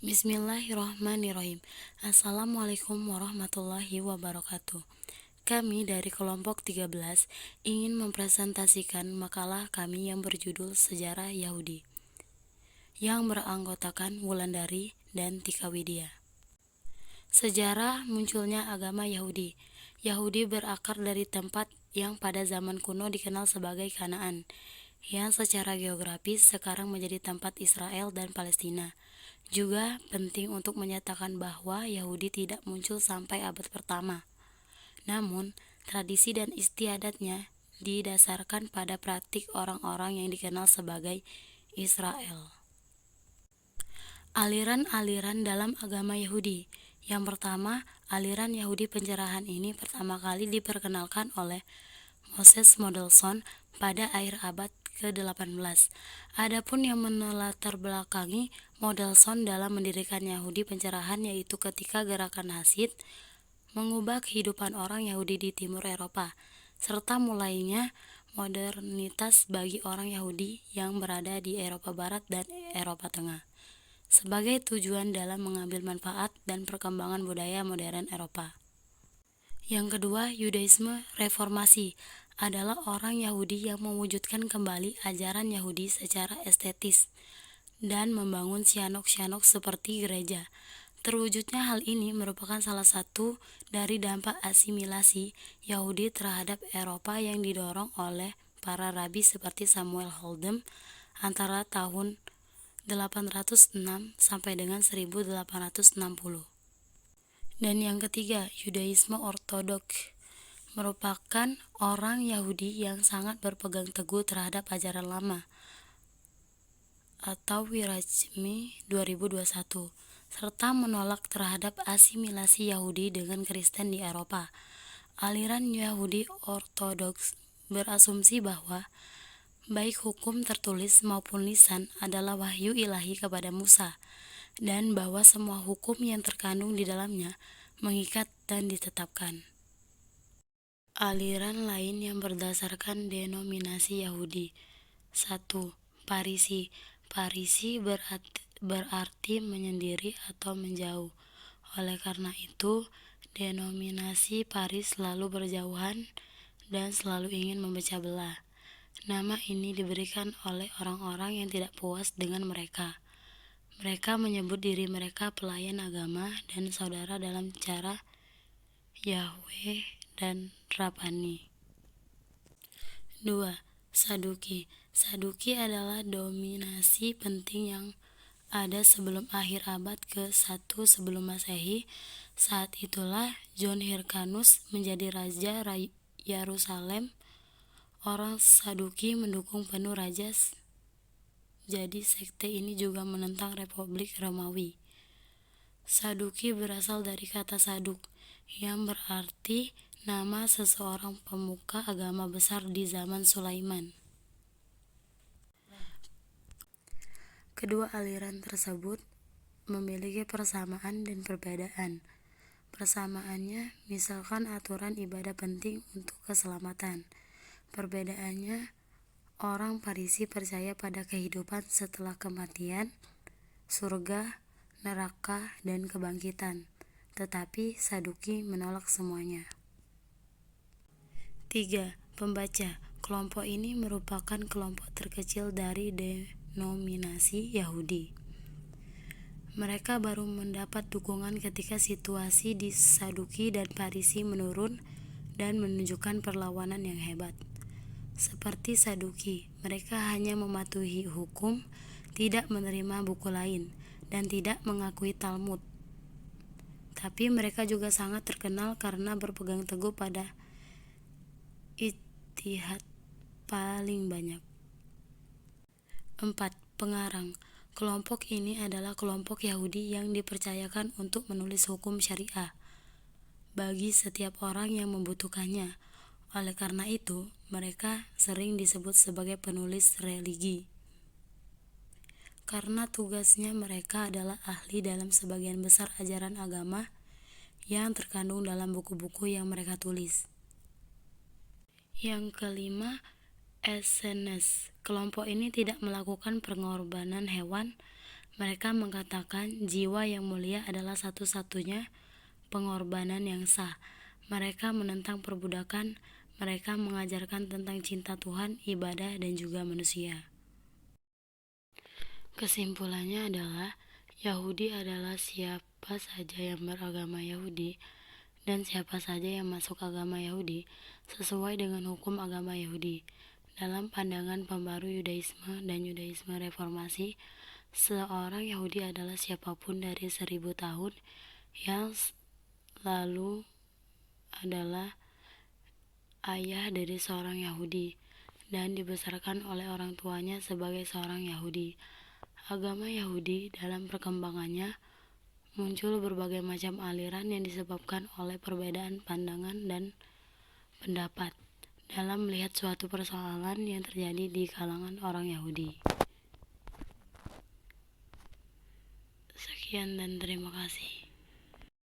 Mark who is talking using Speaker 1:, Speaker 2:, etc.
Speaker 1: Bismillahirrahmanirrahim. Assalamualaikum warahmatullahi wabarakatuh. Kami dari kelompok 13 ingin mempresentasikan makalah kami yang berjudul Sejarah Yahudi, yang beranggotakan Wulandari dan Tika Widya. Sejarah munculnya agama Yahudi. Yahudi berakar dari tempat yang pada zaman kuno dikenal sebagai Kanaan, yang secara geografis sekarang menjadi tempat Israel dan Palestina. Juga penting untuk menyatakan bahwa Yahudi tidak muncul sampai abad pertama. Namun, tradisi dan istiadatnya didasarkan pada praktik orang-orang yang dikenal sebagai Israel. Aliran-aliran dalam agama Yahudi. Yang pertama, aliran Yahudi pencerahan ini pertama kali diperkenalkan oleh Moses Mendelssohn pada akhir abad ke-18. Adapun yang melatar belakangi Mendelssohn dalam mendirikan Yahudi pencerahan yaitu ketika gerakan Hasid mengubah kehidupan orang Yahudi di timur Eropa, serta mulainya modernitas bagi orang Yahudi yang berada di Eropa Barat dan Eropa Tengah, sebagai tujuan dalam mengambil manfaat dan perkembangan budaya modern Eropa. Yang kedua, Yudaisme Reformasi adalah orang Yahudi yang mewujudkan kembali ajaran Yahudi secara estetis dan membangun synagoga seperti gereja. Terwujudnya hal ini merupakan salah satu dari dampak asimilasi Yahudi terhadap Eropa yang didorong oleh para rabi seperti Samuel Holden antara tahun 806 sampai dengan 1860. Dan yang ketiga, Yudaisme Ortodoks merupakan orang Yahudi yang sangat berpegang teguh terhadap ajaran lama atau Wirajmi 2021, serta menolak terhadap asimilasi Yahudi dengan Kristen di Eropa. Aliran Yahudi Ortodoks berasumsi bahwa baik hukum tertulis maupun lisan adalah wahyu ilahi kepada Musa, dan bahwa semua hukum yang terkandung di dalamnya mengikat dan ditetapkan. Aliran lain yang berdasarkan denominasi Yahudi. 1. Parisi. Parisi berarti menyendiri atau menjauh. Oleh karena itu, denominasi Paris selalu berjauhan dan selalu ingin memecah belah. Nama ini diberikan oleh orang-orang yang tidak puas dengan mereka. Mereka menyebut diri mereka pelayan agama dan saudara dalam cara Yahweh dan Rabbani. 2. Saduki. Saduki adalah dominasi penting yang ada sebelum akhir abad ke-1 sebelum Masehi. Saat itulah John Hyrcanus menjadi raja Yerusalem. Orang Saduki mendukung penuh raja. Jadi sekte ini juga menentang Republik Romawi. Saduki berasal dari kata Saduk, yang berarti nama seseorang pemuka agama besar di zaman Sulaiman. Kedua aliran tersebut memiliki persamaan dan perbedaan. Persamaannya misalkan aturan ibadah penting untuk keselamatan. Perbedaannya, orang Parisi percaya pada kehidupan setelah kematian, surga, neraka, dan kebangkitan, tetapi Saduki menolak semuanya. 3. Pembaca. Kelompok ini merupakan kelompok terkecil dari denominasi Yahudi. Mereka baru mendapat dukungan ketika situasi di Saduki dan Parisi menurun dan menunjukkan perlawanan yang hebat. Seperti Saduki, mereka hanya mematuhi hukum, tidak menerima buku lain, dan tidak mengakui Talmud. Tapi mereka juga sangat terkenal karena berpegang teguh pada ijtihad paling banyak. 4. Pengarang. Kelompok ini adalah kelompok Yahudi yang dipercayakan untuk menulis hukum syariah bagi setiap orang yang membutuhkannya. Oleh karena itu, mereka sering disebut sebagai penulis religi, karena tugasnya mereka adalah ahli dalam sebagian besar ajaran agama yang terkandung dalam buku-buku yang mereka tulis. Yang kelima, Essenes. Kelompok ini tidak melakukan pengorbanan hewan Mereka mengatakan jiwa yang mulia adalah satu-satunya pengorbanan yang sah. Mereka menentang perbudakan. Mereka mengajarkan tentang cinta Tuhan, ibadah, dan juga manusia. Kesimpulannya adalah Yahudi adalah siapa saja yang beragama Yahudi dan siapa saja yang masuk agama Yahudi sesuai dengan hukum agama Yahudi. Dalam pandangan pembaru Yudaisme dan Yudaisme Reformasi, seorang Yahudi adalah siapapun dari 1000 tahun yang lalu adalah ayah dari seorang Yahudi dan dibesarkan oleh orang tuanya sebagai seorang Yahudi. Agama Yahudi dalam perkembangannya muncul berbagai macam aliran yang disebabkan oleh perbedaan pandangan dan pendapat dalam melihat suatu persoalan yang terjadi di kalangan orang Yahudi. Sekian dan terima kasih.